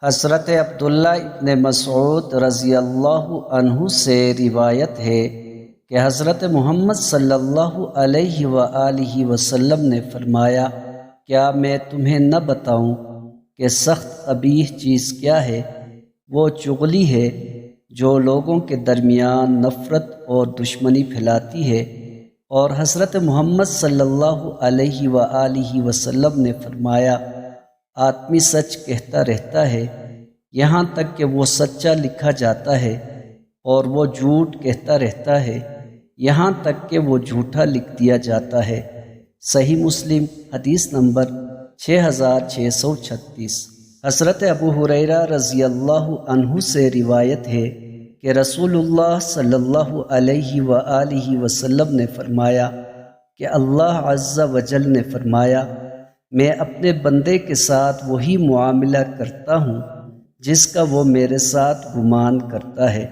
حضرت عبداللہ ابن مسعود رضی اللہ عنہ سے روایت ہے کہ حضرت محمد صلی اللہ علیہ وآلہ وسلم نے فرمایا، کیا میں تمہیں نہ بتاؤں کہ سخت قبیح چیز کیا ہے؟ وہ چغلی ہے جو لوگوں کے درمیان نفرت اور دشمنی پھیلاتی ہے۔ اور حضرت محمد صلی اللہ علیہ وآلہ وسلم نے فرمایا، آدمی سچ کہتا رہتا ہے یہاں تک کہ وہ سچا لکھا جاتا ہے، اور وہ جھوٹ کہتا رہتا ہے یہاں تک کہ وہ جھوٹا لکھ دیا جاتا ہے۔ صحیح مسلم حدیث نمبر 6636۔ حضرت ابو ہریرہ رضی اللہ عنہ سے روایت ہے کہ رسول اللہ صلی اللہ علیہ وآلہ وسلم نے فرمایا کہ اللہ عز و جل نے فرمایا، میں اپنے بندے کے ساتھ وہی معاملہ کرتا ہوں جس کا وہ میرے ساتھ گمان کرتا ہے،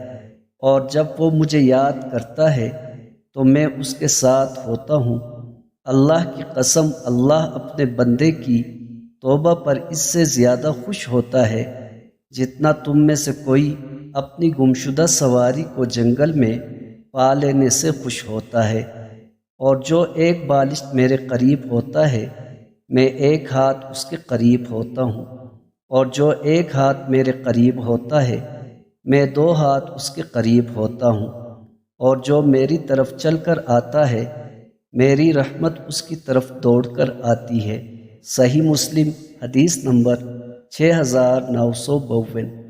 اور جب وہ مجھے یاد کرتا ہے تو میں اس کے ساتھ ہوتا ہوں۔ اللہ کی قسم، اللہ اپنے بندے کی توبہ پر اس سے زیادہ خوش ہوتا ہے جتنا تم میں سے کوئی اپنی گمشدہ سواری کو جنگل میں پا لینے سے خوش ہوتا ہے۔ اور جو ایک بالشت میرے قریب ہوتا ہے میں ایک ہاتھ اس کے قریب ہوتا ہوں، اور جو ایک ہاتھ میرے قریب ہوتا ہے میں 2 ہاتھ اس کے قریب ہوتا ہوں، اور جو میری طرف چل کر آتا ہے میری رحمت اس کی طرف دوڑ کر آتی ہے۔ صحیح مسلم حدیث نمبر 6952۔